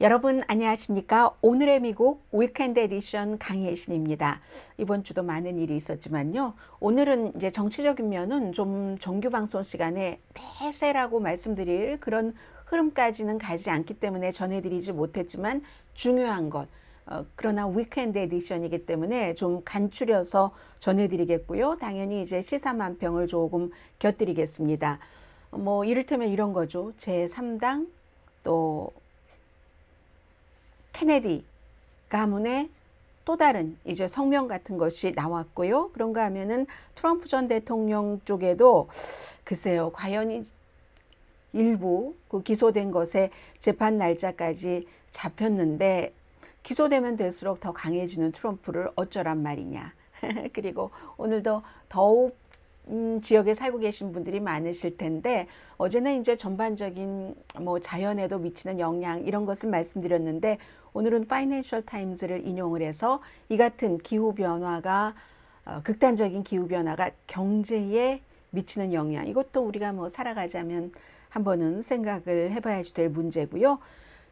여러분 안녕하십니까? 오늘의 미국 위켄드 에디션 강혜신입니다. 이번 주도 많은 일이 있었지만요. 오늘은 이제 정치적인 면은 좀 정규 방송 시간에 대세라고 말씀드릴 그런 흐름까지는 가지 않기 때문에 전해드리지 못했지만 중요한 것. 그러나 위켄드 에디션이기 때문에 좀 간추려서 전해드리겠고요. 당연히 이제 시사만평을 조금 곁들이겠습니다. 뭐 이를테면 이런 거죠. 제3당 또 케네디 가문의 또 다른 이제 성명 같은 것이 나왔고요. 그런가 하면은 트럼프 전 대통령 쪽에도 글쎄요, 과연 일부 그 기소된 것에 재판 날짜까지 잡혔는데 기소되면 될수록 더 강해지는 트럼프를 어쩌란 말이냐. 그리고 오늘도 더욱 지역에 살고 계신 분들이 많으실 텐데 어제는 이제 전반적인 뭐 자연에도 미치는 영향 이런 것을 말씀드렸는데 오늘은 파이낸셜 타임즈를 인용을 해서 이 같은 기후 변화가 극단적인 기후 변화가 경제에 미치는 영향 이것도 우리가 뭐 살아가자면 한번은 생각을 해봐야지 될 문제고요.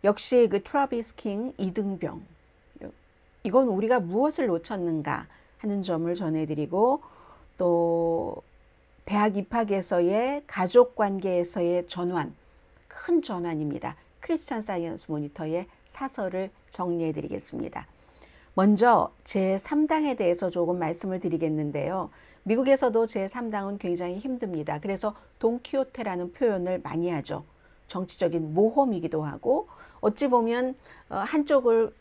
역시 그 트라비스 킹 이등병 이건 우리가 무엇을 놓쳤는가 하는 점을 전해드리고 또 대학 입학에서의 가족 관계에서의 전환, 큰 전환입니다. 크리스천 사이언스 모니터의 사설을 정리해 드리겠습니다. 먼저 제3당에 대해서 조금 말씀을 드리겠는데요. 미국에서도 제3당은 굉장히 힘듭니다. 그래서 돈키호테라는 표현을 많이 하죠. 정치적인 모험이기도 하고 어찌 보면 한쪽을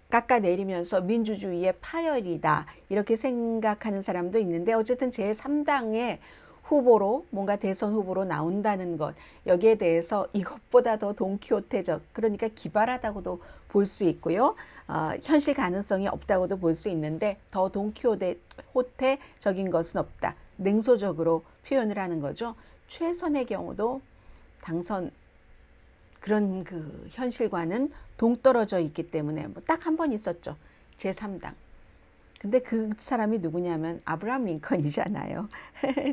깎아내리면서 민주주의의 파열이다 이렇게 생각하는 사람도 있는데 어쨌든 제3당의 후보로 뭔가 대선 후보로 나온다는 것 여기에 대해서 이것보다 더 돈키호테적 그러니까 기발하다고도 볼 수 있고요. 현실 가능성이 없다고도 볼 수 있는데 더 돈키호테적인 것은 없다. 냉소적으로 표현을 하는 거죠. 최선의 경우도 당선 그런 그 현실과는 동떨어져 있기 때문에 뭐 딱 한 번 있었죠. 제3당. 근데 그 사람이 누구냐면 아브라함 링컨이잖아요.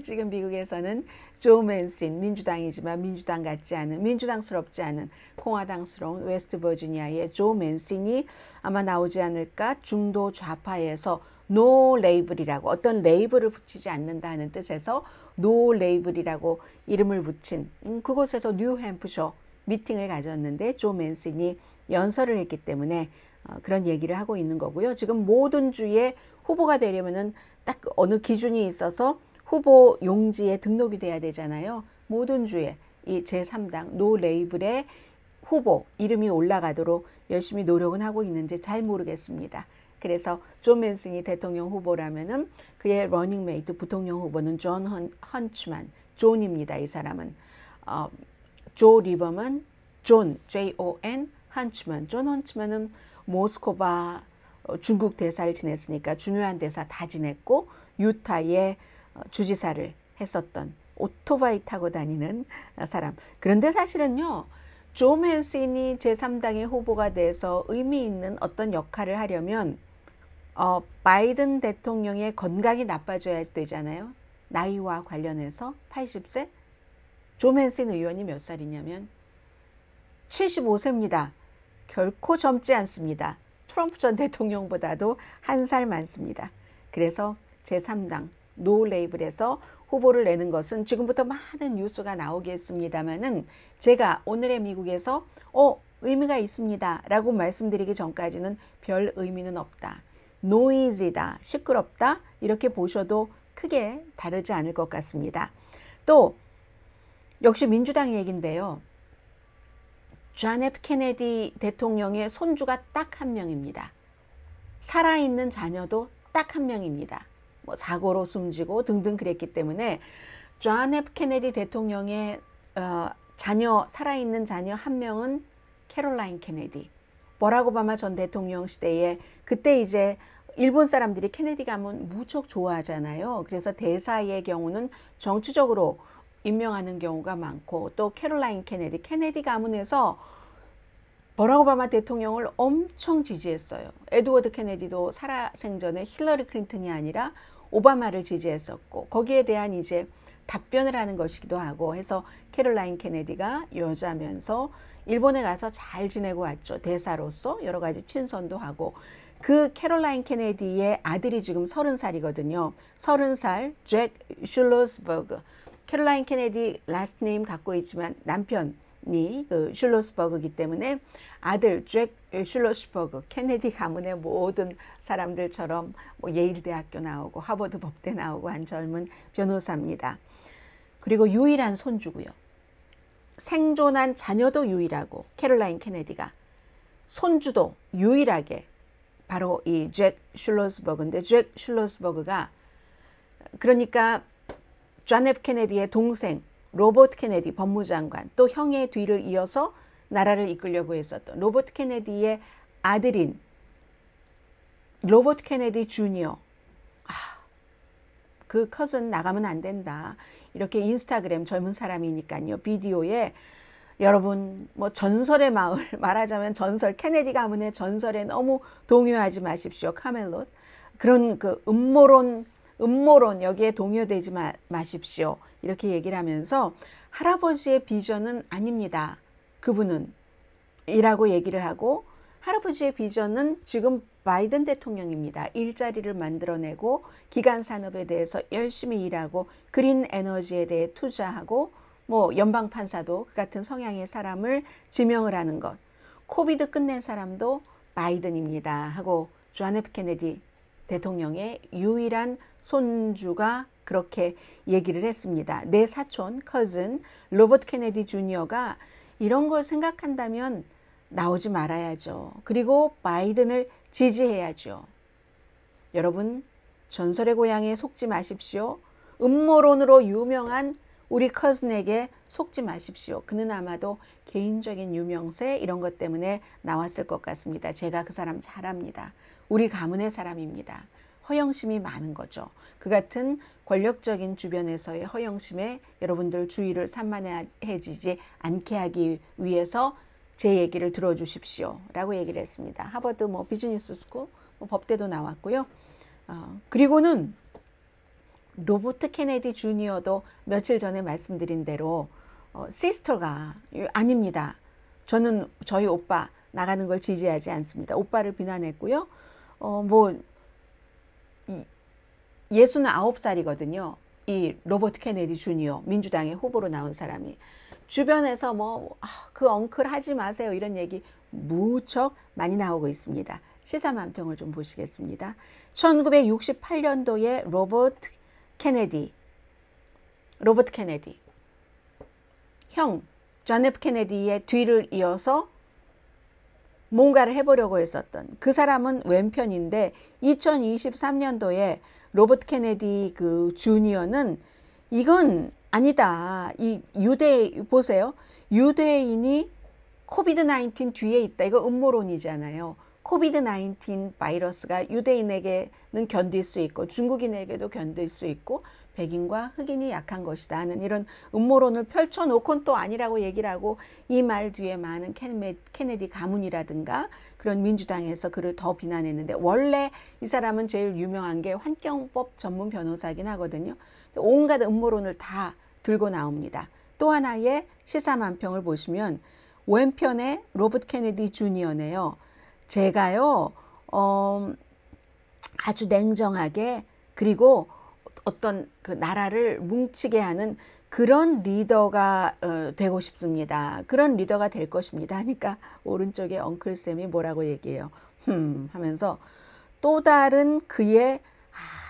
지금 미국에서는 조 맨신 민주당이지만 민주당 같지 않은 민주당스럽지 않은 공화당스러운 웨스트 버지니아의 조 맨신이 아마 나오지 않을까. 중도 좌파에서 노 레이블이라고 어떤 레이블을 붙이지 않는다는 뜻에서 노 레이블이라고 이름을 붙인 그곳에서 뉴햄프셔 미팅을 가졌는데 조 맨신이 연설을 했기 때문에 그런 얘기를 하고 있는 거고요. 지금 모든 주에 후보가 되려면은 딱 어느 기준이 있어서 후보 용지에 등록이 돼야 되잖아요. 모든 주에 이 제3당 노 레이블의 후보 이름이 올라가도록 열심히 노력은 하고 있는지 잘 모르겠습니다. 그래서 존 맨슨이 대통령 후보라면은 그의 러닝메이트 부통령 후보는 존 헌츠만 존입니다. 이 사람은 조 리버만 존 J-O-N 헌츠만 존 헌츠만은 모스코바 중국 대사를 지냈으니까 중요한 대사 다 지냈고 유타의 주지사를 했었던 오토바이 타고 다니는 사람. 그런데 사실은요. 조 맨슨이 제3당의 후보가 돼서 의미 있는 어떤 역할을 하려면 바이든 대통령의 건강이 나빠져야 되잖아요. 나이와 관련해서 80세. 조 맨슨 의원이 몇 살이냐면 75세입니다. 결코 젊지 않습니다. 트럼프 전 대통령보다도 한 살 많습니다. 그래서 제3당 노 레이블에서 후보를 내는 것은 지금부터 많은 뉴스가 나오겠습니다만은 제가 오늘의 미국에서 의미가 있습니다 라고 말씀드리기 전까지는 별 의미는 없다. 노이즈다, 시끄럽다 이렇게 보셔도 크게 다르지 않을 것 같습니다. 또 역시 민주당 얘기인데요. 존 F 케네디 대통령의 손주가 딱 한 명입니다. 살아있는 자녀도 딱 한 명입니다. 뭐 사고로 숨지고 등등 그랬기 때문에 존 F 케네디 대통령의 자녀 살아있는 자녀 한 명은 캐롤라인 케네디. 버락 오바마 전 대통령 시대에 그때 이제 일본 사람들이 케네디 가문 무척 좋아하잖아요. 그래서 대사의 경우는 정치적으로 임명하는 경우가 많고 또 캐롤라인 케네디 가문에서 버락 오바마 대통령을 엄청 지지했어요. 에드워드 케네디도 살아생전에 힐러리 클린턴이 아니라 오바마를 지지했었고 거기에 대한 이제 답변을 하는 것이기도 하고 해서 캐롤라인 케네디가 여자면서 일본에 가서 잘 지내고 왔죠. 대사로서 여러 가지 친선도 하고. 그 캐롤라인 케네디의 아들이 지금 30살이거든요. 30살 잭 슐로스버그. 캐롤라인 케네디 라스트 네임 갖고 있지만 남편이 그 슐로스버그이기 때문에 아들 잭 슐로스버그, 케네디 가문의 모든 사람들처럼 뭐 예일대학교 나오고 하버드 법대 나오고 한 젊은 변호사입니다. 그리고 유일한 손주고요. 생존한 자녀도 유일하고 캐롤라인 케네디가 손주도 유일하게 바로 이 잭 슐로스버그인데, 잭 슐로스버그가 그러니까 존 F 케네디의 동생 로버트 케네디 법무장관, 또 형의 뒤를 이어서 나라를 이끌려고 했었던 로버트 케네디의 아들인 로버트 케네디 주니어. 그 컷은 나가면 안 된다. 이렇게 인스타그램 젊은 사람이니까요. 비디오에 여러분 뭐 전설의 마을, 말하자면 전설, 케네디 가문의 전설에 너무 동요하지 마십시오. 카멜롯. 그런 그 음모론 여기에 동요되지 마십시오. 이렇게 얘기를 하면서 할아버지의 비전은 아닙니다. 그분은 이라고 얘기를 하고, 할아버지의 비전은 지금 바이든 대통령입니다. 일자리를 만들어내고 기간 산업에 대해서 열심히 일하고 그린 에너지에 대해 투자하고 뭐 연방 판사도 그 같은 성향의 사람을 지명을 하는 것. 코비드 끝낸 사람도 바이든입니다. 하고 존 F 케네디 대통령의 유일한 손주가 그렇게 얘기를 했습니다. 내 사촌, 커즌 로버트 케네디 주니어가 이런 걸 생각한다면 나오지 말아야죠. 그리고 바이든을 지지해야죠. 여러분, 전설의 고향에 속지 마십시오. 음모론으로 유명한 우리 커즌에게 속지 마십시오. 그는 아마도 개인적인 유명세 이런 것 때문에 나왔을 것 같습니다. 제가 그 사람 잘 압니다. 우리 가문의 사람입니다. 허영심이 많은 거죠. 그 같은 권력적인 주변에서의 허영심에 여러분들 주의를 산만해지지 않게 하기 위해서 제 얘기를 들어주십시오. 라고 얘기를 했습니다. 하버드 뭐 비즈니스 스쿨, 뭐 법대도 나왔고요. 그리고는 로버트 케네디 주니어도 며칠 전에 말씀드린 대로 시스터가 아닙니다. 저는 저희 오빠 나가는 걸 지지하지 않습니다. 오빠를 비난했고요. 뭐 69살이거든요. 이 로버트 케네디 주니어, 민주당의 후보로 나온 사람이. 주변에서 뭐 그 엉클 하지 마세요 이런 얘기 무척 많이 나오고 있습니다. 시사만평을 좀 보시겠습니다. 1968년도에 로버트 케네디 형 존 F 케네디의 뒤를 이어서 뭔가를 해보려고 했었던 그 사람은 왼편인데, 2023년도에 로버트 케네디 그 주니어는 이건 아니다. 이 보세요. 유대인이 코비드 19 뒤에 있다. 이거 음모론이잖아요. 코비드 19 바이러스가 유대인에게는 견딜 수 있고 중국인에게도 견딜 수 있고 백인과 흑인이 약한 것이다 하는 이런 음모론을 펼쳐놓고는 또 아니라고 얘기를 하고, 이 말 뒤에 많은 케네디 가문이라든가 그런 민주당에서 그를 더 비난했는데, 원래 이 사람은 제일 유명한 게 환경법 전문 변호사이긴 하거든요. 온갖 음모론을 다 들고 나옵니다. 또 하나의 시사만평을 보시면 왼편에 로버트 케네디 주니어네요. 제가요 아주 냉정하게, 그리고 어떤 그 나라를 뭉치게 하는 그런 리더가 되고 싶습니다. 그런 리더가 될 것입니다. 하니까 오른쪽에 엉클쌤이 뭐라고 얘기해요. 하면서 또 다른 그의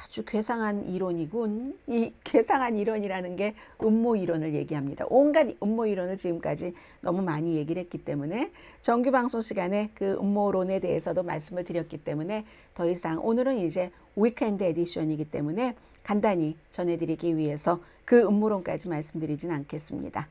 아주 괴상한 이론이군. 이 괴상한 이론이라는 게 음모 이론을 얘기합니다. 온갖 음모 이론을 지금까지 너무 많이 얘기를 했기 때문에 정규 방송 시간에 그 음모론에 대해서도 말씀을 드렸기 때문에 더 이상, 오늘은 이제 위켄드 에디션이기 때문에 간단히 전해드리기 위해서 그 음모론까지 말씀드리진 않겠습니다.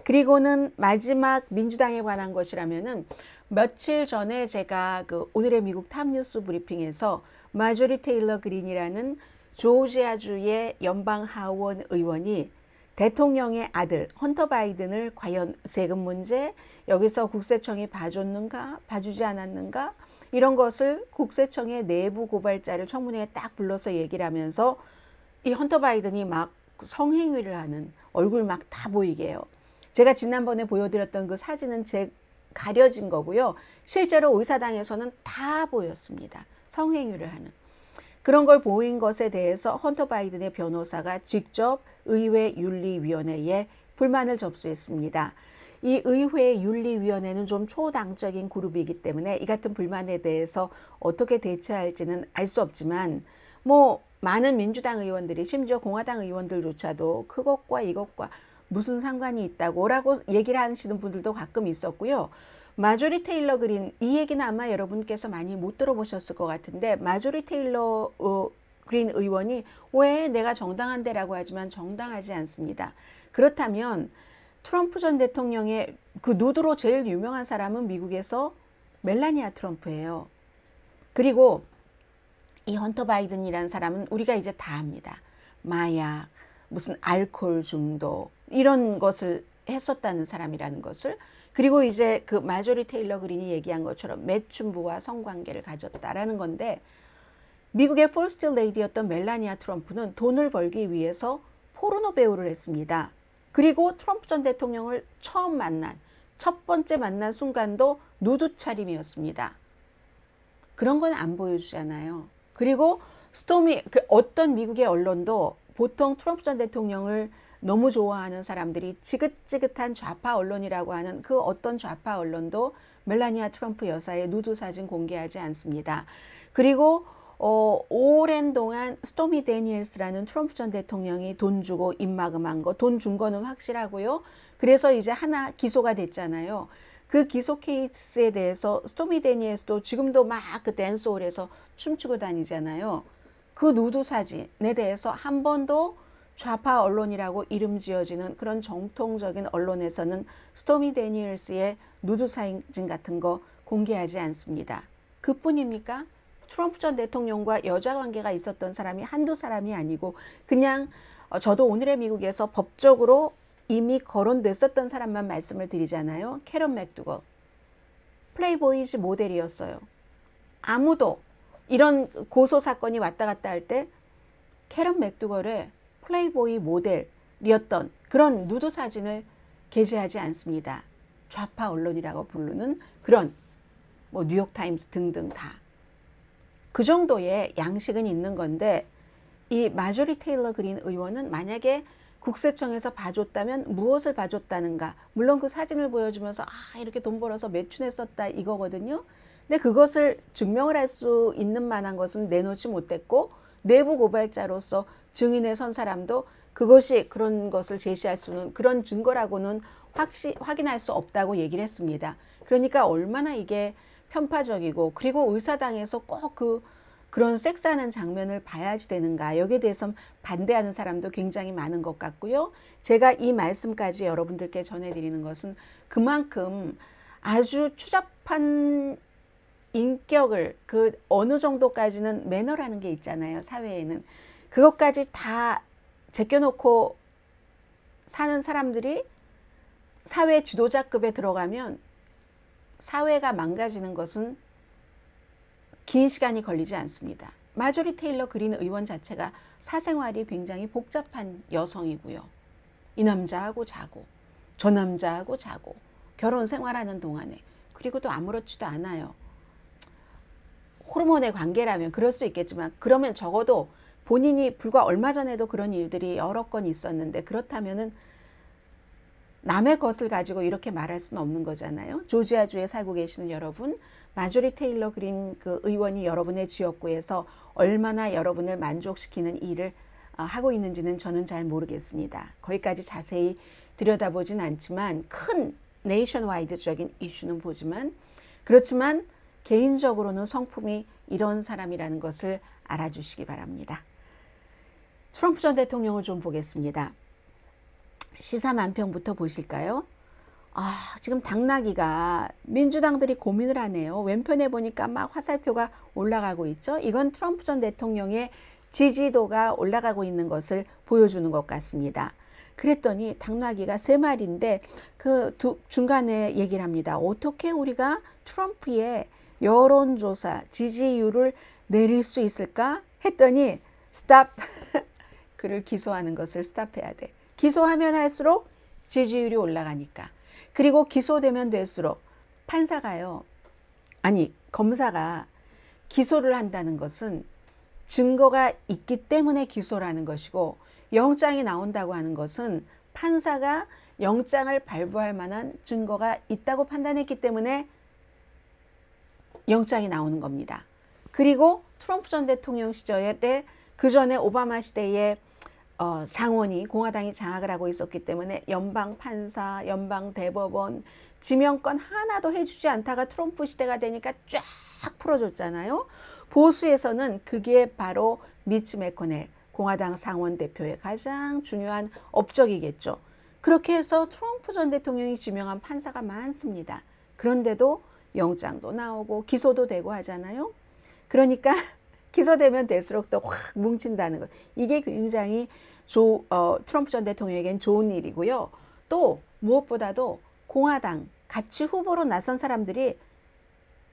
그리고는 마지막 민주당에 관한 것이라면은, 며칠 전에 제가 그 오늘의 미국 탑뉴스 브리핑에서 마조리 테일러 그린이라는 조지아주의 연방 하원 의원이 대통령의 아들 헌터 바이든을 과연 세금 문제, 여기서 국세청이 봐줬는가 봐주지 않았는가 이런 것을 국세청의 내부 고발자를 청문회에 딱 불러서 얘기를 하면서 이 헌터 바이든이 막 성행위를 하는, 얼굴 막 다 보이게 해요. 제가 지난번에 보여드렸던 그 사진은 제 가려진 거고요. 실제로 의사당에서는 다 보였습니다. 성행위를 하는. 그런 걸 보인 것에 대해서 헌터 바이든의 변호사가 직접 의회 윤리위원회에 불만을 접수했습니다. 이 의회 윤리위원회는 좀 초당적인 그룹이기 때문에 이 같은 불만에 대해서 어떻게 대처할지는 알 수 없지만 뭐 많은 민주당 의원들이 심지어 공화당 의원들조차도 그것과 이것과 무슨 상관이 있다고 라고 얘기를 하시는 분들도 가끔 있었고요. 마조리 테일러 그린, 이 얘기는 아마 여러분께서 많이 못 들어보셨을 것 같은데 마조리 테일러 그린 의원이 왜 내가 정당한데라고 하지만 정당하지 않습니다. 그렇다면 트럼프 전 대통령의 그 누드로 제일 유명한 사람은 미국에서 멜라니아 트럼프예요. 그리고 이 헌터 바이든이라는 사람은 우리가 이제 다 압니다. 마약, 무슨 알코올 중독 이런 것을 했었다는 사람이라는 것을. 그리고 이제 그 마조리 테일러 그린이 얘기한 것처럼 매춘부와 성관계를 가졌다라는 건데 미국의 퍼스트 레이디였던 멜라니아 트럼프는 돈을 벌기 위해서 포르노 배우를 했습니다. 그리고 트럼프 전 대통령을 처음 만난 첫 번째 만난 순간도 누드 차림이었습니다. 그런 건 안 보여주잖아요. 그리고 어떤 미국의 언론도 보통 트럼프 전 대통령을 너무 좋아하는 사람들이 지긋지긋한 좌파 언론이라고 하는 그 어떤 좌파 언론도 멜라니아 트럼프 여사의 누드 사진 공개하지 않습니다. 그리고 오랜 동안 스토미 데니엘스라는 트럼프 전 대통령이 돈 주고 입막음한 거, 돈 준 거는 확실하고요. 그래서 이제 하나 기소가 됐잖아요. 그 기소 케이스에 대해서 스토미 데니엘스도 지금도 막 그 댄스홀에서 춤추고 다니잖아요. 그 누드 사진에 대해서 한 번도 좌파 언론이라고 이름 지어지는 그런 정통적인 언론에서는 스토미 데니엘스의 누드 사진 같은 거 공개하지 않습니다. 그뿐입니까? 트럼프 전 대통령과 여자 관계가 있었던 사람이 한두 사람이 아니고 그냥 저도 오늘의 미국에서 법적으로 이미 거론됐었던 사람만 말씀을 드리잖아요. 캐런 맥두걸. 플레이보이즈 모델이었어요. 아무도 이런 고소 사건이 왔다 갔다 할 때 캐런 맥두걸의 플레이보이 모델이었던 그런 누드 사진을 게재하지 않습니다. 좌파 언론이라고 부르는 그런 뭐 뉴욕타임스 등등 다. 그 정도의 양식은 있는 건데 이 마조리 테일러 그린 의원은 만약에 국세청에서 봐줬다면 무엇을 봐줬다는가. 물론 그 사진을 보여주면서 이렇게 돈 벌어서 매춘했었다 이거거든요. 근데 그것을 증명을 할 수 있는 만한 것은 내놓지 못했고 내부 고발자로서 증인에 선 사람도 그것이 그런 것을 제시할 수는 그런 증거라고는 확인할 수 없다고 얘기를 했습니다. 그러니까 얼마나 이게 편파적이고 그리고 의사당에서 꼭 그런 섹스하는 장면을 봐야지 되는가 여기에 대해서 반대하는 사람도 굉장히 많은 것 같고요. 제가 이 말씀까지 여러분들께 전해드리는 것은 그만큼 아주 추잡한 인격을 그 어느 정도까지는 매너라는 게 있잖아요. 사회에는. 그것까지 다 제껴놓고 사는 사람들이 사회 지도자급에 들어가면 사회가 망가지는 것은 긴 시간이 걸리지 않습니다. 마조리 테일러 그린 의원 자체가 사생활이 굉장히 복잡한 여성이고요. 이 남자하고 자고 저 남자하고 자고 결혼 생활하는 동안에 그리고 또 아무렇지도 않아요. 호르몬의 관계라면 그럴 수 있겠지만 그러면 적어도 본인이 불과 얼마 전에도 그런 일들이 여러 건 있었는데 그렇다면은 남의 것을 가지고 이렇게 말할 수는 없는 거잖아요. 조지아주에 살고 계시는 여러분, 마조리 테일러 그린 그 의원이 여러분의 지역구에서 얼마나 여러분을 만족시키는 일을 하고 있는지는 저는 잘 모르겠습니다. 거기까지 자세히 들여다보진 않지만 큰 네이션와이드적인 이슈는 보지만 그렇지만 개인적으로는 성품이 이런 사람이라는 것을 알아주시기 바랍니다. 트럼프 전 대통령을 좀 보겠습니다. 시사만평부터 보실까요? 지금 당나귀가 민주당들이 고민을 하네요. 왼편에 보니까 막 화살표가 올라가고 있죠. 이건 트럼프 전 대통령의 지지도가 올라가고 있는 것을 보여주는 것 같습니다. 그랬더니 당나귀가 3마리인데 그 중간에 얘기를 합니다. 어떻게 우리가 트럼프의 여론조사 지지율을 내릴 수 있을까? 했더니 스탑. 그를 기소하는 것을 스탑해야 돼. 기소하면 할수록 지지율이 올라가니까. 그리고 기소되면 될수록 판사가요, 아니 검사가 기소를 한다는 것은 증거가 있기 때문에 기소라는 것이고, 영장이 나온다고 하는 것은 판사가 영장을 발부할 만한 증거가 있다고 판단했기 때문에 영장이 나오는 겁니다. 그리고 트럼프 전 대통령 시절에, 그 전에 오바마 시대에 상원이, 공화당이 장악을 하고 있었기 때문에 연방 판사, 연방 대법원 지명권 하나도 해주지 않다가 트럼프 시대가 되니까 쫙 풀어줬잖아요. 보수에서는 그게 바로 미치 매코넬, 공화당 상원 대표의 가장 중요한 업적이겠죠. 그렇게 해서 트럼프 전 대통령이 지명한 판사가 많습니다. 그런데도 영장도 나오고 기소도 되고 하잖아요. 그러니까 기소되면 될수록 더 확 뭉친다는 것. 이게 굉장히 트럼프 전 대통령에겐 좋은 일이고요. 또 무엇보다도 공화당 같이 후보로 나선 사람들이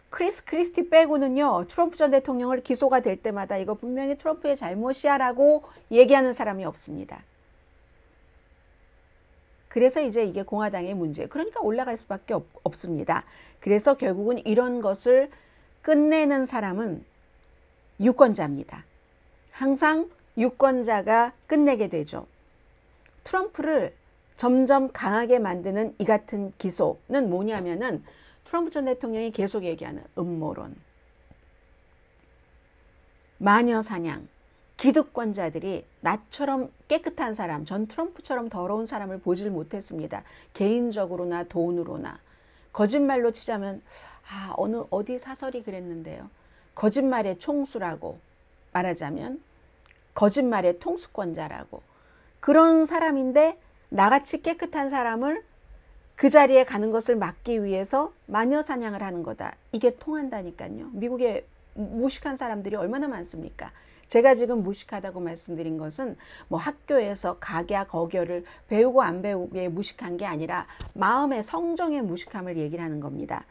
크리스 크리스티 빼고는요, 트럼프 전 대통령을 기소가 될 때마다 이거 분명히 트럼프의 잘못이야 라고 얘기하는 사람이 없습니다. 그래서 이제 이게 공화당의 문제예요. 그러니까 올라갈 수밖에 없습니다. 그래서 결국은 이런 것을 끝내는 사람은 유권자입니다. 항상 유권자가 끝내게 되죠. 트럼프를 점점 강하게 만드는 이 같은 기소는 뭐냐면은, 트럼프 전 대통령이 계속 얘기하는 음모론, 마녀 사냥, 기득권자들이 나처럼 깨끗한 사람, 전 트럼프처럼 더러운 사람을 보질 못했습니다. 개인적으로나 돈으로나. 거짓말로 치자면 어디 사설이 그랬는데요. 거짓말의 총수라고 말하자면 거짓말의 통수권자라고. 그런 사람인데 나같이 깨끗한 사람을 그 자리에 가는 것을 막기 위해서 마녀 사냥을 하는 거다. 이게 통한다니까요. 미국에 무식한 사람들이 얼마나 많습니까? 제가 지금 무식하다고 말씀드린 것은 뭐 학교에서 각야 거결을 배우고 안 배우고의 무식한 게 아니라 마음의 성정의 무식함을 얘기를 하는 겁니다.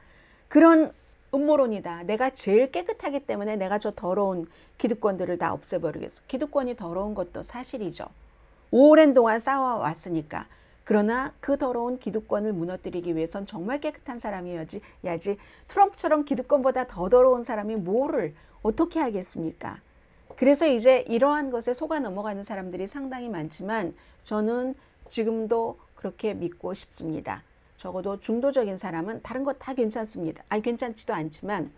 그런 음모론이다. 내가 제일 깨끗하기 때문에 내가 저 더러운 기득권들을 다 없애버리겠어. 기득권이 더러운 것도 사실이죠. 오랜 동안 쌓아왔으니까. 그러나 그 더러운 기득권을 무너뜨리기 위해선 정말 깨끗한 사람이어야지. 트럼프처럼 기득권보다 더 더러운 사람이 뭐를 어떻게 하겠습니까? 그래서 이제 이러한 것에 속아 넘어가는 사람들이 상당히 많지만 저는 지금도 그렇게 믿고 싶습니다. 적어도 중도적인 사람은 다른 거 다 괜찮습니다. 아니 괜찮지도 않지만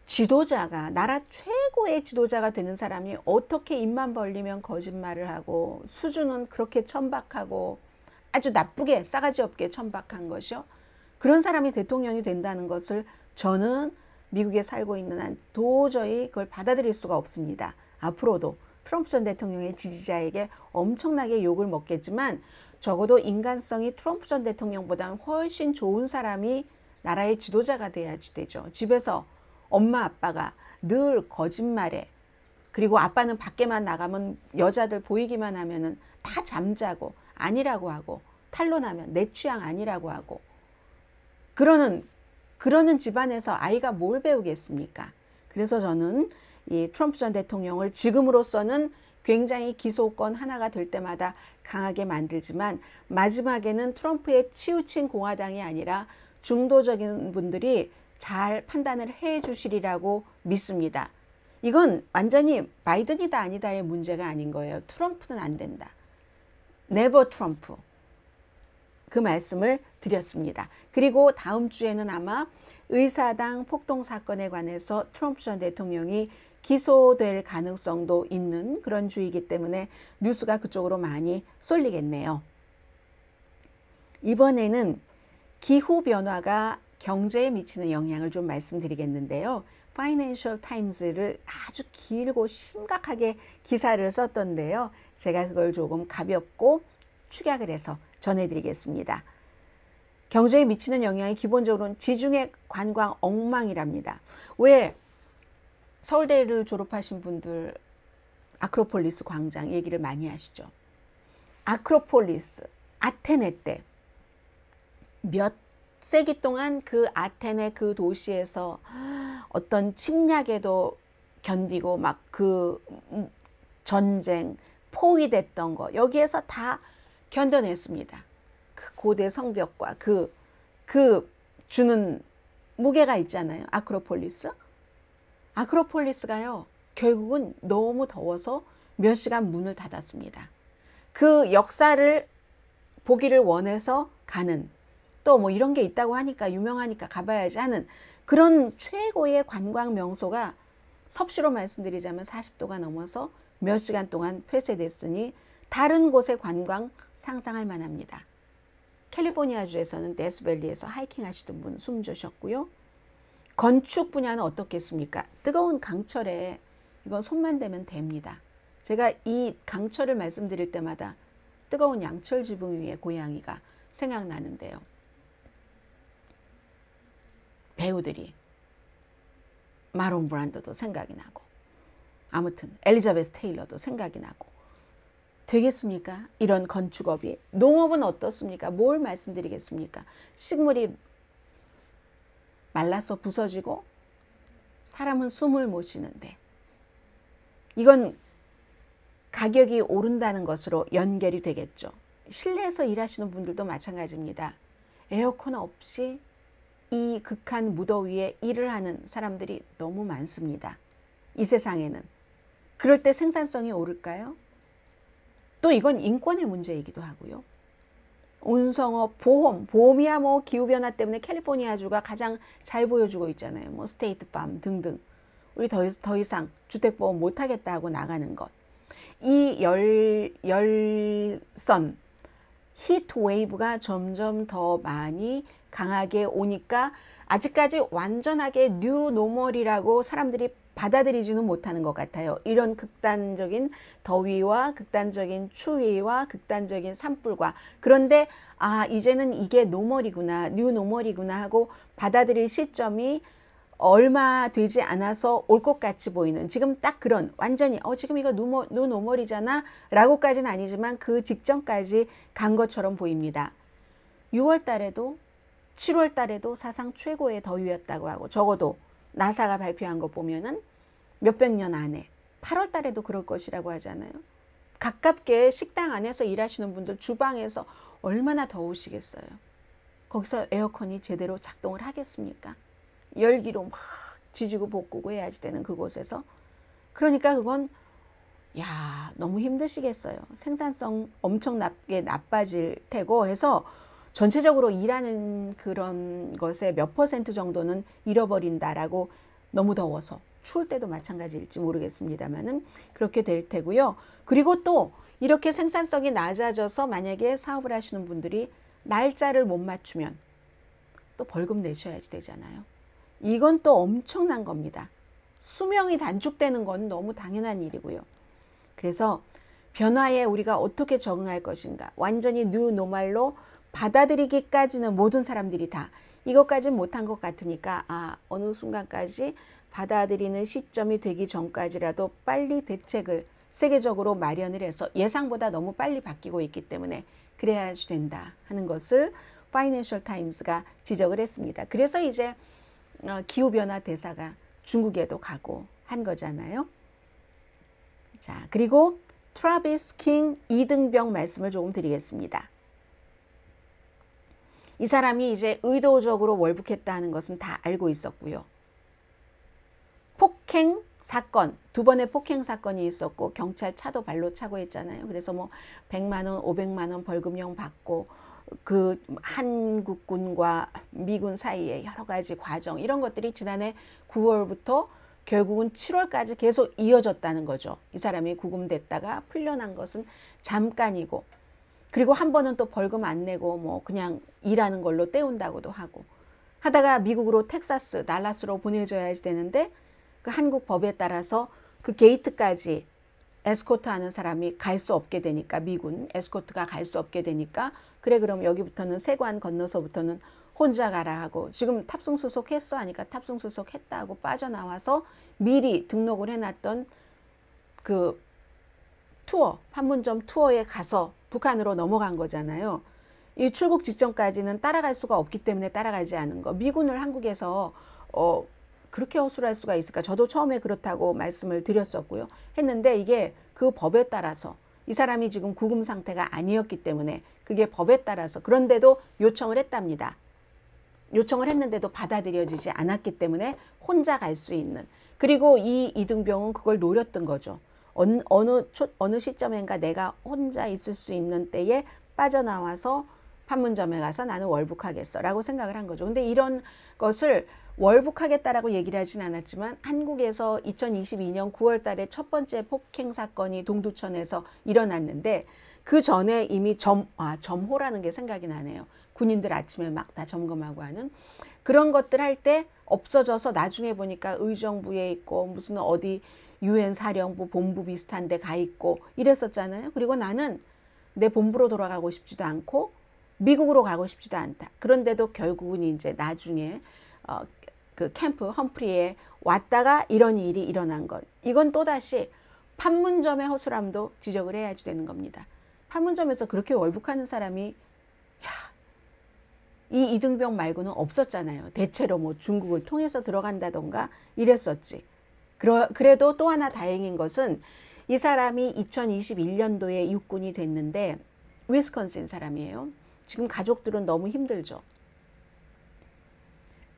지도자가, 나라 최고의 지도자가 되는 사람이 어떻게 입만 벌리면 거짓말을 하고 수준은 그렇게 천박하고 아주 나쁘게 싸가지 없게 천박한 것이요. 그런 사람이 대통령이 된다는 것을 저는 미국에 살고 있는 한 도저히 그걸 받아들일 수가 없습니다. 앞으로도 트럼프 전 대통령의 지지자에게 엄청나게 욕을 먹겠지만 적어도 인간성이 트럼프 전 대통령보다는 훨씬 좋은 사람이 나라의 지도자가 돼야지 되죠. 집에서 엄마 아빠가 늘 거짓말에, 그리고 아빠는 밖에만 나가면 여자들 보이기만 하면은 다 잠자고 아니라고 하고, 탄론하면 내 취향 아니라고 하고, 그러는 집안에서 아이가 뭘 배우겠습니까? 그래서 저는 이 트럼프 전 대통령을 지금으로서는 굉장히 기소권 하나가 될 때마다 강하게 만들지만 마지막에는 트럼프에 치우친 공화당이 아니라 중도적인 분들이 잘 판단을 해 주시리라고 믿습니다. 이건 완전히 바이든이다 아니다의 문제가 아닌 거예요. 트럼프는 안 된다. 네버 트럼프. 그 말씀을 드렸습니다. 그리고 다음 주에는 아마 의사당 폭동 사건에 관해서 트럼프 전 대통령이 기소될 가능성도 있는 그런 주이기 때문에 뉴스가 그쪽으로 많이 쏠리겠네요. 이번에는 기후변화가 경제에 미치는 영향을 좀 말씀드리겠는데요. 파이낸셜 타임즈를 아주 길고 심각하게 기사를 썼던데요. 제가 그걸 조금 가볍고 축약을 해서 전해드리겠습니다. 경제에 미치는 영향이 기본적으로는 지중해 관광 엉망이랍니다. 왜 서울대를 졸업하신 분들 아크로폴리스 광장 얘기를 많이 하시죠. 아크로폴리스, 아테네 때 몇 세기 동안 그 아테네 그 도시에서 어떤 침략에도 견디고 막 그 전쟁, 포위됐던 거 여기에서 다 견뎌냈습니다. 그 고대 성벽과 그 주는 무게가 있잖아요. 아크로폴리스. 아크로폴리스가요. 결국은 너무 더워서 몇 시간 문을 닫았습니다. 그 역사를 보기를 원해서 가는, 또 뭐 이런 게 있다고 하니까 유명하니까 가봐야지 하는 그런 최고의 관광 명소가 섭씨로 말씀드리자면 40도가 넘어서 몇 시간 동안 폐쇄됐으니 다른 곳의 관광 상상할 만합니다. 캘리포니아주에서는 데스밸리에서 하이킹 하시던 분 숨지셨고요. 건축 분야는 어떻겠습니까? 뜨거운 강철에 이건 손만 대면 됩니다. 제가 이 강철을 말씀드릴 때마다 뜨거운 양철 지붕 위의 고양이가 생각나는데요. 배우들이 마론 브란도도 생각이 나고, 아무튼 엘리자베스 테일러도 생각이 나고. 되겠습니까? 이런 건축업이. 농업은 어떻습니까? 뭘 말씀드리겠습니까? 식물이 말라서 부서지고 사람은 숨을 못 쉬는데, 이건 가격이 오른다는 것으로 연결이 되겠죠. 실내에서 일하시는 분들도 마찬가지입니다. 에어컨 없이 이 극한 무더위에 일을 하는 사람들이 너무 많습니다. 이 세상에는. 그럴 때 생산성이 오를까요? 또 이건 인권의 문제이기도 하고요. 운송업, 보험이야 뭐 기후변화 때문에 캘리포니아주가 가장 잘 보여주고 있잖아요. 뭐 스테이트팜 등등. 우리 더 이상 주택보험 못하겠다 하고 나가는 것. 이 열선, 히트 웨이브가 점점 더 많이 강하게 오니까 아직까지 완전하게 뉴 노멀이라고 사람들이 받아들이지는 못하는 것 같아요. 이런 극단적인 더위와 극단적인 추위와 극단적인 산불과. 그런데 이제는 이게 노멀이구나, 뉴 노멀이구나 하고 받아들일 시점이 얼마 되지 않아서 올 것 같이 보이는, 지금 딱 그런 완전히 지금 이거 뉴 노멀이잖아 라고까지는 아니지만 그 직전까지 간 것처럼 보입니다. 6월 달에도 7월 달에도 사상 최고의 더위였다고 하고, 적어도 나사가 발표한 거 보면은 몇백 년 안에 8월 달에도 그럴 것이라고 하잖아요. 가깝게 식당 안에서 일하시는 분들 주방에서 얼마나 더우시겠어요. 거기서 에어컨이 제대로 작동을 하겠습니까? 열기로 막 지지고 볶고 해야지 되는 그곳에서. 그러니까 그건 너무 힘드시겠어요. 생산성 엄청나게 나빠질 테고 해서 전체적으로 일하는 그런 것의 몇 % 정도는 잃어버린다라고, 너무 더워서 추울 때도 마찬가지일지 모르겠습니다만은 그렇게 될 테고요. 그리고 또 이렇게 생산성이 낮아져서 만약에 사업을 하시는 분들이 날짜를 못 맞추면 또 벌금 내셔야지 되잖아요. 이건 또 엄청난 겁니다. 수명이 단축되는 건 너무 당연한 일이고요. 그래서 변화에 우리가 어떻게 적응할 것인가, 완전히 뉴 노멀로 받아들이기까지는 모든 사람들이 다 이것까지는 못한 것 같으니까 어느 순간까지 받아들이는 시점이 되기 전까지라도 빨리 대책을 세계적으로 마련을 해서, 예상보다 너무 빨리 바뀌고 있기 때문에 그래야지 된다 하는 것을 파이낸셜 타임스가 지적을 했습니다. 그래서 이제 기후변화 대사가 중국에도 가고 한 거잖아요. 자, 그리고 트라비스 킹 이등병 말씀을 조금 드리겠습니다. 이 사람이 이제 의도적으로 월북했다 하는 것은 다 알고 있었고요. 폭행 사건, 2번의 폭행 사건이 있었고 경찰 차도 발로 차고 했잖아요. 그래서 뭐 100만 원, 500만 원 벌금형 받고, 그 한국군과 미군 사이에 여러 가지 과정, 이런 것들이 지난해 9월부터 결국은 7월까지 계속 이어졌다는 거죠. 이 사람이 구금됐다가 풀려난 것은 잠깐이고, 그리고 한 번은 또 벌금 안 내고 뭐 그냥 일하는 걸로 때운다고도 하고 하다가 미국으로 텍사스, 달라스로 보내줘야지 되는데, 그 한국 법에 따라서 그 게이트까지 에스코트 하는 사람이 갈 수 없게 되니까, 미군 에스코트가 갈 수 없게 되니까, 그래 그럼 여기부터는 세관 건너서부터는 혼자 가라 하고, 지금 탑승수속 했어 하니까 탑승수속 했다 하고 빠져나와서 미리 등록을 해놨던 그 투어, 판문점 투어에 가서 북한으로 넘어간 거잖아요. 이 출국 직전까지는 따라갈 수가 없기 때문에 따라가지 않은 거. 미군을 한국에서 그렇게 허술할 수가 있을까? 저도 처음에 그렇다고 말씀을 드렸었고요. 했는데 이게 그 법에 따라서, 이 사람이 지금 구금 상태가 아니었기 때문에 그게 법에 따라서, 그런데도 요청을 했답니다. 요청을 했는데도 받아들여지지 않았기 때문에 혼자 갈 수 있는, 그리고 이 이등병은 그걸 노렸던 거죠. 어느 시점인가 내가 혼자 있을 수 있는 때에 빠져나와서 판문점에 가서 나는 월북하겠어 라고 생각을 한 거죠. 근데 이런 것을 월북하겠다라고 얘기를 하진 않았지만 한국에서 2022년 9월 달에 첫 번째 폭행 사건이 동두천에서 일어났는데 그 전에 이미 점호라는 게 생각이 나네요. 군인들 아침에 막 다 점검하고 하는 그런 것들 할 때 없어져서 나중에 보니까 의정부에 있고 무슨 어디 유엔 사령부 본부 비슷한 데 가 있고 이랬었잖아요. 그리고 나는 내 본부로 돌아가고 싶지도 않고 미국으로 가고 싶지도 않다. 그런데도 결국은 이제 나중에 그 캠프 험프리에 왔다가 이런 일이 일어난 것. 이건 또다시 판문점의 허술함도 지적을 해야지 되는 겁니다. 판문점에서 그렇게 월북하는 사람이 이 이등병 말고는 없었잖아요. 대체로 뭐 중국을 통해서 들어간다던가 이랬었지. 그래도 또 하나 다행인 것은 이 사람이 2021년도에 육군이 됐는데 위스콘신 사람이에요. 지금 가족들은 너무 힘들죠.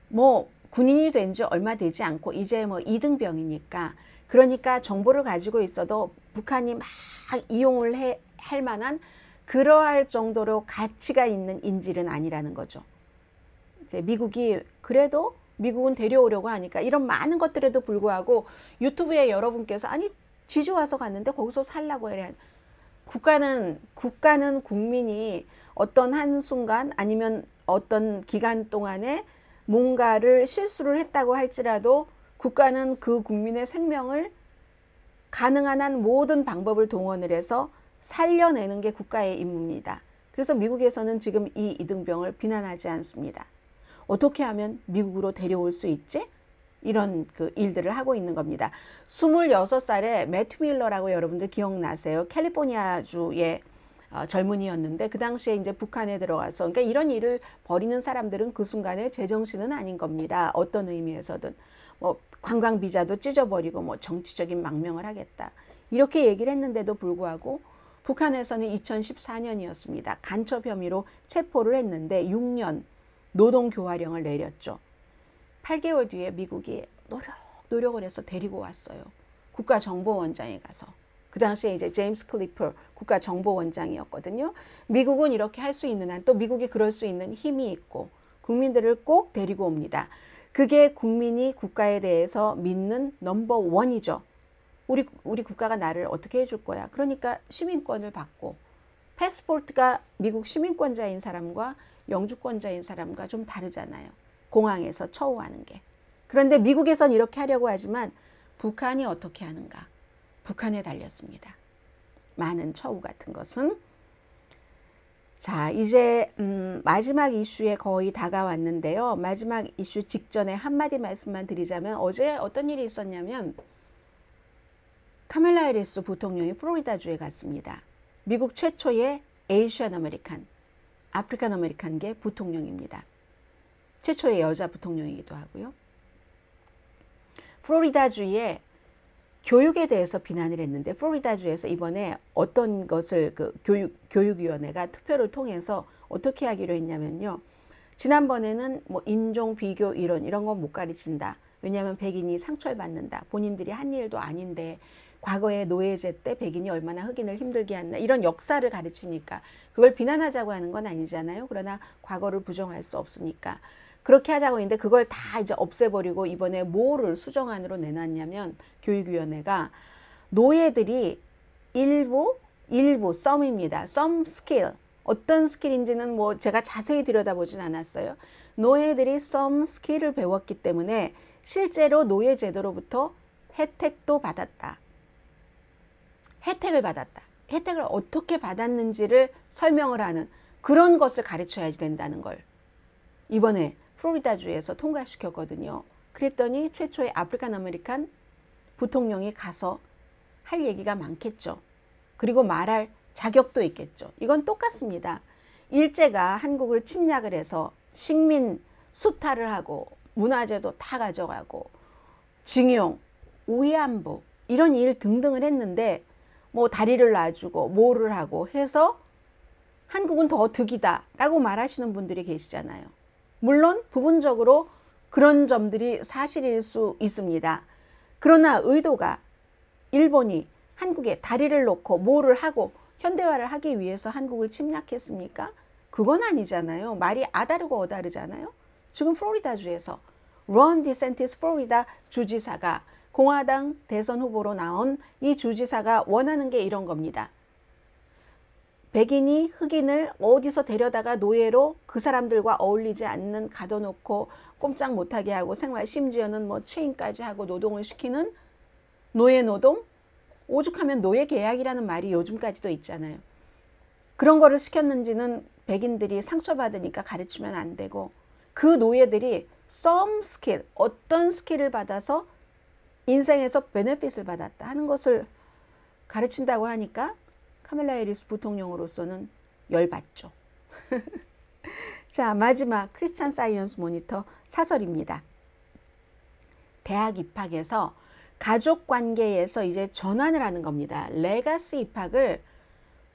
뭐 군인이 된 지 얼마 되지 않고 이제 뭐 이등병이니까, 그러니까 정보를 가지고 있어도 북한이 막 이용을 할 만한 그러할 정도로 가치가 있는 인질은 아니라는 거죠. 이제 미국이 그래도 미국은 데려오려고 하니까 이런 많은 것들에도 불구하고 유튜브에 여러분께서 아니 지주 와서 갔는데 거기서 살라고 해야, 국가는 국민이 어떤 한순간 아니면 어떤 기간 동안에 뭔가를 실수를 했다고 할지라도 국가는 그 국민의 생명을 가능한 한 모든 방법을 동원을 해서 살려내는 게 국가의 임무입니다. 그래서 미국에서는 지금 이 이등병을 비난하지 않습니다. 어떻게 하면 미국으로 데려올 수 있지? 이런 그 일들을 하고 있는 겁니다. 26살에 매튜 밀러라고 여러분들 기억나세요? 캘리포니아주의 젊은이였는데 그 당시에 이제 북한에 들어가서, 그러니까 이런 일을 벌이는 사람들은 그 순간에 제정신은 아닌 겁니다. 어떤 의미에서든 뭐 관광 비자도 찢어버리고 뭐 정치적인 망명을 하겠다 이렇게 얘기를 했는데도 불구하고 북한에서는 2014년이었습니다. 간첩 혐의로 체포를 했는데 6년 노동교화령을 내렸죠. 8개월 뒤에 미국이 노력을 해서 데리고 왔어요. 국가정보원장에 가서. 그 당시에 이제 제임스 클리퍼 국가정보원장이었거든요. 미국은 이렇게 할 수 있는 한 또 미국이 그럴 수 있는 힘이 있고 국민들을 꼭 데리고 옵니다. 그게 국민이 국가에 대해서 믿는 넘버1이죠. 우리 국가가 나를 어떻게 해줄 거야. 그러니까 시민권을 받고, 패스포트가 미국 시민권자인 사람과 영주권자인 사람과 좀 다르잖아요. 공항에서 처우하는 게. 그런데 미국에선 이렇게 하려고 하지만 북한이 어떻게 하는가. 북한에 달렸습니다. 많은 처우 같은 것은. 자, 이제 마지막 이슈에 거의 다가왔는데요. 마지막 이슈 직전에 한마디 말씀만 드리자면 어제 어떤 일이 있었냐면 카말라 해리스 부통령이 플로리다주에 갔습니다. 미국 최초의 에이시안 아메리칸, 아프리칸 아메리칸계 부통령입니다. 최초의 여자 부통령이기도 하고요. 플로리다주에 교육에 대해서 비난을 했는데 플로리다주에서 이번에 어떤 것을 그 교육위원회가 투표를 통해서 어떻게 하기로 했냐면요. 지난번에는 뭐 인종 비교 이런 건 못 가르친다. 왜냐하면 백인이 상처를 받는다. 본인들이 한 일도 아닌데 과거에 노예제 때 백인이 얼마나 흑인을 힘들게 했나 이런 역사를 가르치니까 그걸 비난하자고 하는 건 아니잖아요. 그러나 과거를 부정할 수 없으니까 그렇게 하자고 했는데 그걸 다 이제 없애버리고 이번에 뭐를 수정안으로 내놨냐면 교육위원회가 노예들이 일부 썸입니다. some skill. 어떤 스킬인지는 뭐 제가 자세히 들여다보진 않았어요. 노예들이 some skill을 배웠기 때문에 실제로 노예 제도로부터 혜택도 받았다. 혜택을 받았다. 혜택을 어떻게 받았는지를 설명을 하는 그런 것을 가르쳐야 된다는 걸 이번에 플로리다주에서 통과시켰거든요. 그랬더니 최초의 아프리칸 아메리칸 부통령이 가서 할 얘기가 많겠죠. 그리고 말할 자격도 있겠죠. 이건 똑같습니다. 일제가 한국을 침략을 해서 식민 수탈을 하고 문화재도 다 가져가고 징용, 위안부 이런 일 등등을 했는데 뭐 다리를 놔주고 뭐를 하고 해서 한국은 더 득이다 라고 말하시는 분들이 계시잖아요. 물론 부분적으로 그런 점들이 사실일 수 있습니다. 그러나 의도가 일본이 한국에 다리를 놓고 뭐를 하고 현대화를 하기 위해서 한국을 침략했습니까? 그건 아니잖아요. 말이 아다르고 어다르잖아요. 지금 플로리다주에서 론 디센티스 플로리다 주지사가 공화당 대선 후보로 나온 이 주지사가 원하는 게 이런 겁니다. 백인이 흑인을 어디서 데려다가 노예로 그 사람들과 어울리지 않는 가둬놓고 꼼짝 못하게 하고 생활 심지어는 뭐 체인까지 하고 노동을 시키는 노예 노동? 오죽하면 노예 계약이라는 말이 요즘까지도 있잖아요. 그런 거를 시켰는지는 백인들이 상처받으니까 가르치면 안 되고 그 노예들이 some skill, 어떤 스킬을 받아서 인생에서 베네핏을 받았다 하는 것을 가르친다고 하니까 카멜라 해리스 부통령으로서는 열받죠. 자, 마지막 크리스찬 사이언스 모니터 사설입니다. 대학 입학에서 가족 관계에서 이제 전환을 하는 겁니다. 레가시 입학을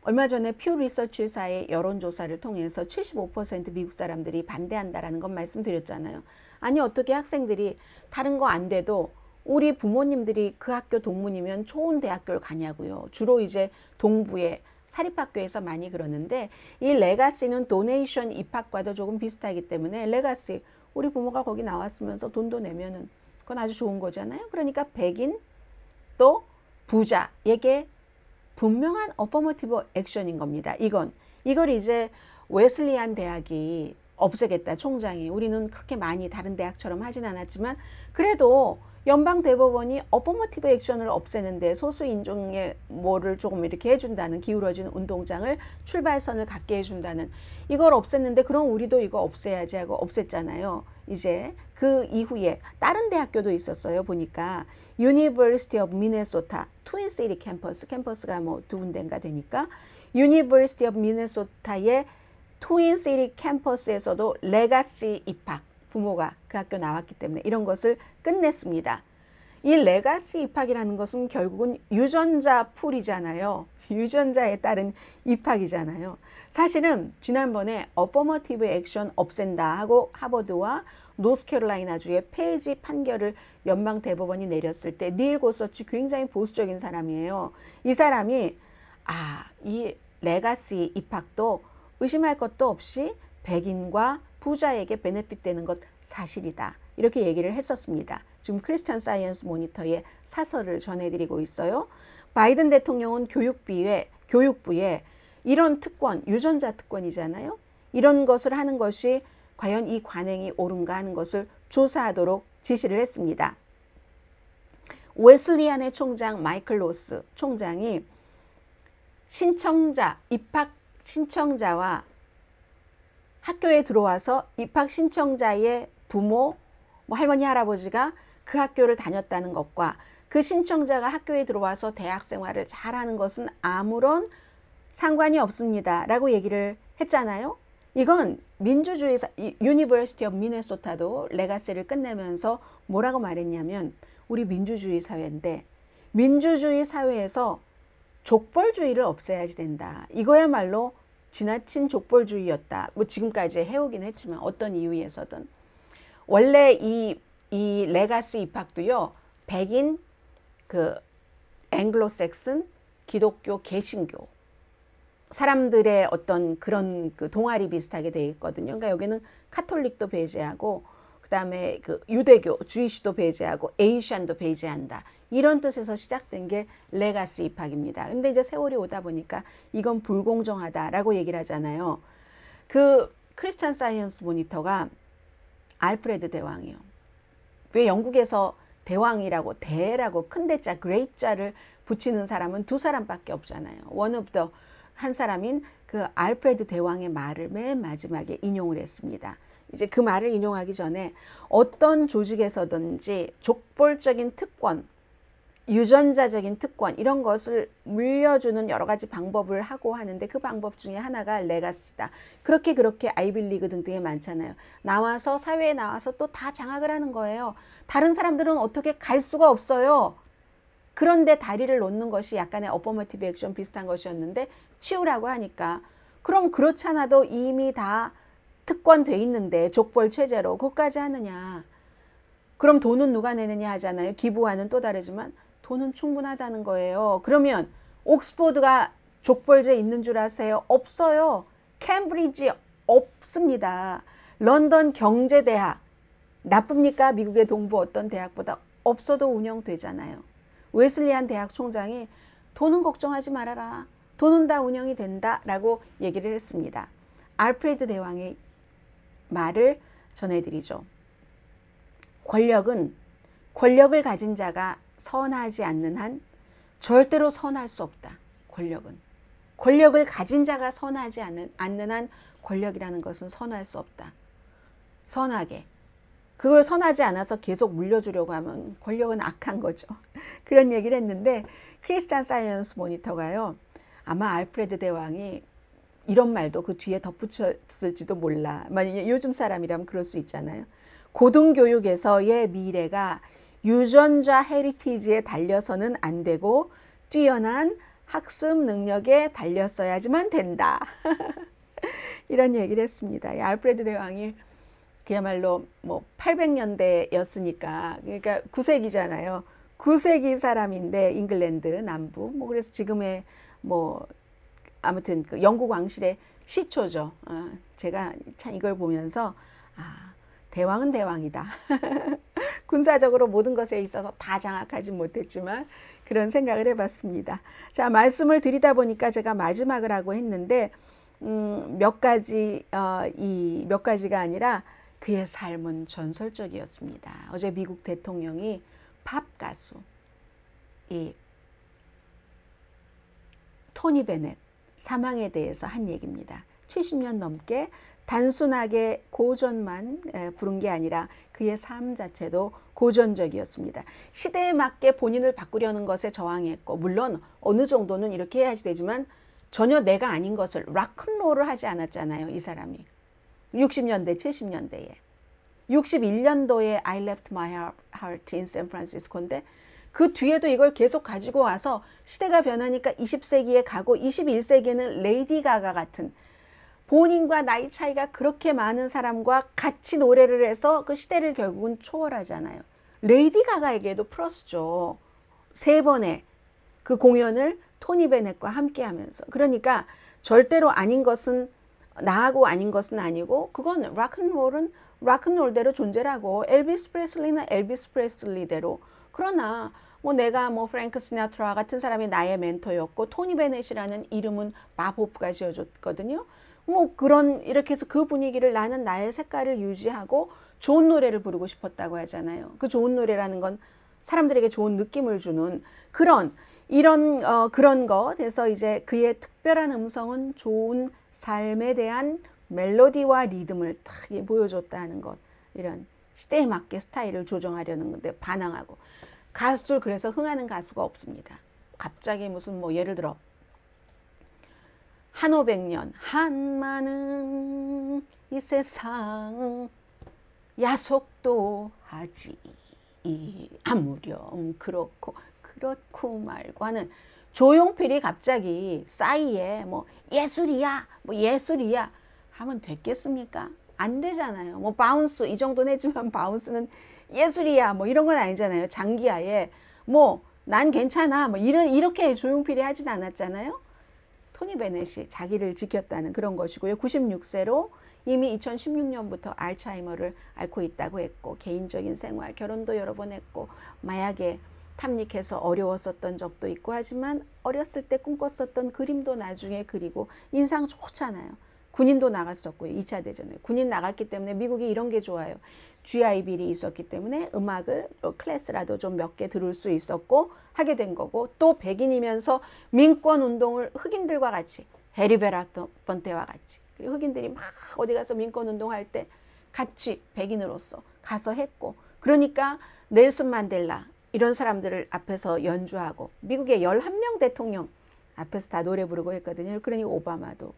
얼마 전에 퓨 리서치사의 여론조사를 통해서 75% 미국 사람들이 반대한다라는 건 말씀드렸잖아요. 아니 어떻게 학생들이 다른 거 안 돼도 우리 부모님들이 그 학교 동문이면 좋은 대학교를 가냐고요. 주로 이제 동부의 사립학교에서 많이 그러는데 이 레가시는 도네이션 입학과도 조금 비슷하기 때문에 레가시 우리 부모가 거기 나왔으면서 돈도 내면은 그건 아주 좋은 거잖아요. 그러니까 백인 또 부자에게 분명한 어퍼머티브 액션인 겁니다. 이걸 이제 웨슬리안 대학이 없애겠다. 총장이 우리는 그렇게 많이 다른 대학처럼 하진 않았지만 그래도 연방 대법원이 어퍼머티브 액션을 없애는데 소수 인종의 뭐를 조금 이렇게 해준다는 기울어진 운동장을 출발선을 갖게 해준다는 이걸 없앴는데 그럼 우리도 이거 없애야지 하고 없앴잖아요. 이제 그 이후에 다른 대학교도 있었어요. 보니까 University of Minnesota 트윈 시티 캠퍼스가 뭐 두 군데인가 되니까 University of Minnesota의 트윈 시티 캠퍼스에서도 레가시 입학 부모가 그 학교 나왔기 때문에 이런 것을 끝냈습니다. 이 레가시 입학이라는 것은 결국은 유전자 풀이잖아요. 유전자에 따른 입학이잖아요. 사실은 지난번에 어퍼머티브 액션 없앤다 하고 하버드와 노스캐롤라이나주의 폐지 판결을 연방 대법원이 내렸을 때 닐 고서치 굉장히 보수적인 사람이에요. 이 사람이 이 레가시 입학도 의심할 것도 없이 백인과 부자에게 베네핏 되는 것 사실이다. 이렇게 얘기를 했었습니다. 지금 크리스천 사이언스 모니터의 사설을 전해드리고 있어요. 바이든 대통령은 교육부에 이런 특권, 유전자 특권이잖아요. 이런 것을 하는 것이 과연 이 관행이 옳은가 하는 것을 조사하도록 지시를 했습니다. 웨슬리안의 총장 마이클 로스 총장이 입학 신청자와 학교에 들어와서 입학 신청자의 부모, 할머니, 할아버지가 그 학교를 다녔다는 것과 그 신청자가 학교에 들어와서 대학 생활을 잘하는 것은 아무런 상관이 없습니다. 라고 얘기를 했잖아요. 이건 민주주의사, 유니버시티 오브 미네소타도 레가시를 끝내면서 뭐라고 말했냐면 우리 민주주의 사회인데 민주주의 사회에서 족벌주의를 없애야지 된다. 이거야말로 지나친 족벌주의였다. 뭐 지금까지 해오긴 했지만 어떤 이유에서든. 원래 이 레가시 입학도요. 백인 앵글로색슨 기독교 개신교 사람들의 어떤 그런 동아리 비슷하게 되어 있거든요. 그러니까 여기는 카톨릭도 배제하고 그다음에 유대교 주이시도 배제하고 에이시안도 배제한다. 이런 뜻에서 시작된 게 레가시 입학입니다. 근데 이제 세월이 오다 보니까 이건 불공정하다라고 얘기를 하잖아요. 그 크리스찬 사이언스 모니터가 알프레드 대왕이요. 왜 영국에서 대왕이라고 대라고 큰 대자 그레이트자를 붙이는 사람은 두 사람밖에 없잖아요. 한 사람인 그 알프레드 대왕의 말을 맨 마지막에 인용을 했습니다. 이제 그 말을 인용하기 전에 어떤 조직에서든지 족벌적인 특권, 유전자적인 특권 이런 것을 물려주는 여러 가지 방법을 하고 하는데 그 방법 중에 하나가 레가시다. 그렇게 아이빌리그 등등에 많잖아요. 사회에 나와서 또 다 장악을 하는 거예요. 다른 사람들은 어떻게 갈 수가 없어요. 그런데 다리를 놓는 것이 약간의 어퍼머티브 액션 비슷한 것이었는데 치우라고 하니까 그럼 그렇지 않아도 이미 다 특권돼 있는데 족벌 체제로 그것까지 하느냐. 그럼 돈은 누가 내느냐 하잖아요. 기부와는 또 다르지만 돈은 충분하다는 거예요. 그러면 옥스포드가 족벌제 있는 줄 아세요? 없어요. 캠브리지 없습니다. 런던 경제대학 나쁩니까? 미국의 동부 어떤 대학보다 없어도 운영되잖아요. 웨슬리안 대학 총장이 돈은 걱정하지 말아라. 돈은 다 운영이 된다 라고 얘기를 했습니다. 알프레드 대왕의 말을 전해드리죠. 권력을 가진 자가 선하지 않는 한 절대로 선할 수 없다. 권력을 가진 자가 선하지 않는 한 권력이라는 것은 선할 수 없다. 선하게. 그걸 선하지 않아서 계속 물려주려고 하면 권력은 악한 거죠. 그런 얘기를 했는데 크리스찬 사이언스 모니터가요. 아마 알프레드 대왕이 이런 말도 그 뒤에 덧붙였을지도 몰라. 만약에 요즘 사람이라면 그럴 수 있잖아요. 고등교육에서의 미래가 유전자 헤리티지에 달려서는 안 되고 뛰어난 학습 능력에 달렸어야지만 된다. 이런 얘기를 했습니다. 알프레드 대왕이 그야말로 뭐 800년대였으니까 그러니까 9세기잖아요. 9세기 사람인데 잉글랜드 남부 뭐 그래서 지금의 뭐 아무튼 그 영국 왕실의 시초죠. 제가 참 이걸 보면서 대왕은 대왕이다. 군사적으로 모든 것에 있어서 다 장악하지 못했지만 그런 생각을 해봤습니다. 자, 말씀을 드리다 보니까 제가 마지막을 하고 했는데 몇 가지가 아니라 그의 삶은 전설적이었습니다. 어제 미국 대통령이 팝 가수 이 토니 베넷 사망에 대해서 한 얘기입니다. 70년 넘게 단순하게 고전만 부른 게 아니라 그의 삶 자체도 고전적이었습니다. 시대에 맞게 본인을 바꾸려는 것에 저항했고 물론 어느 정도는 이렇게 해야지 되지만 전혀 내가 아닌 것을 락큰롤을 하지 않았잖아요. 이 사람이. 60년대 70년대에 61년도에 I left my heart in San Francisco인데 그 뒤에도 이걸 계속 가지고 와서 시대가 변하니까 20세기에 가고 21세기에는 레이디 가가 같은 본인과 나이 차이가 그렇게 많은 사람과 같이 노래를 해서 그 시대를 결국은 초월하잖아요. 레이디 가가에게도 플러스죠. 3번의 그 공연을 토니 베넷과 함께 하면서 그러니까 절대로 아닌 것은 나하고 아닌 것은 아니고 그건 락앤롤은 락앤롤대로 존재라고 엘비스 프레슬리는 엘비스 프레슬리대로 그러나 뭐 내가 뭐 프랭크 시나트라 같은 사람이 나의 멘토였고 토니 베넷이라는 이름은 밥 호프가 지어줬거든요. 뭐 그런 이렇게 해서 그 분위기를 나는 나의 색깔을 유지하고 좋은 노래를 부르고 싶었다고 하잖아요. 그 좋은 노래라는 건 사람들에게 좋은 느낌을 주는 그런 거 그래서 이제 그의 특별한 음성은 좋은 삶에 대한 멜로디와 리듬을 딱 보여줬다는 것 이런 시대에 맞게 스타일을 조정하려는 건데 반항하고 가수들 그래서 흥하는 가수가 없습니다. 갑자기 무슨 뭐 예를 들어 한 500년 한마는 이 세상 야속도 하지 아무렴 그렇고 말고 하는 조용필이 갑자기 싸이에 뭐 예술이야 하면 됐겠습니까? 안 되잖아요. 뭐 바운스 이 정도는 했지만 바운스는 예술이야 뭐 이런 건 아니잖아요. 장기하에 뭐 난 괜찮아 뭐 이렇게 조용필이 하진 않았잖아요. 토니 베넷이 자기를 지켰다는 그런 것이고요. 96세로 이미 2016년부터 알츠하이머를 앓고 있다고 했고 개인적인 생활, 결혼도 여러 번 했고 마약에 탐닉해서 어려웠었던 적도 있고 하지만 어렸을 때 꿈꿨었던 그림도 나중에 그리고 인상 좋잖아요. 군인도 나갔었고요. 2차 대전에. 군인 나갔기 때문에 미국이 이런 게 좋아요. GI 빌이 있었기 때문에 음악을 클래스라도 좀 몇 개 들을 수 있었고 하게 된 거고 또 백인이면서 민권 운동을 흑인들과 같이 해리 베라폰테와 같이 그리고 흑인들이 막 어디 가서 민권 운동할 때 같이 백인으로서 가서 했고 그러니까 넬슨 만델라 이런 사람들을 앞에서 연주하고 미국의 11명 대통령 앞에서 다 노래 부르고 했거든요. 그러니까 오바마도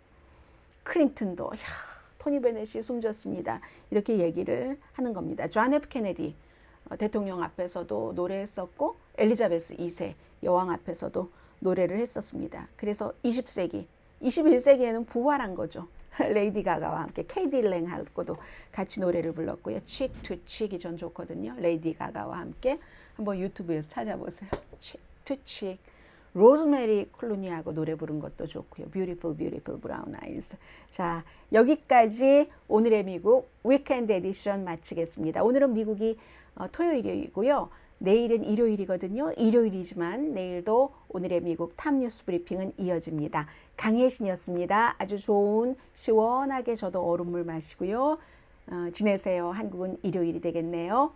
클린턴도 토니 베넷이 숨졌습니다. 이렇게 얘기를 하는 겁니다. 존 F 케네디 대통령 앞에서도 노래했었고 엘리자베스 2세 여왕 앞에서도 노래를 했었습니다. 그래서 20세기, 21세기에는 부활한 거죠. 레이디 가가와 함께 케이디 랭하고도 같이 노래를 불렀고요. Cheek to Cheek이 전 좋거든요. 레이디 가가와 함께 한번 유튜브에서 찾아보세요. Cheek to Cheek. 로즈메리 클루니하고 노래 부른 것도 좋고요. Beautiful, Beautiful Brown Eyes. 자, 여기까지 오늘의 미국 위켄드 에디션 마치겠습니다. 오늘은 미국이 토요일이고요. 내일은 일요일이거든요. 일요일이지만 내일도 오늘의 미국 탑뉴스 브리핑은 이어집니다. 강혜신이었습니다. 아주 좋은 시원하게 저도 얼음물 마시고요. 지내세요. 한국은 일요일이 되겠네요.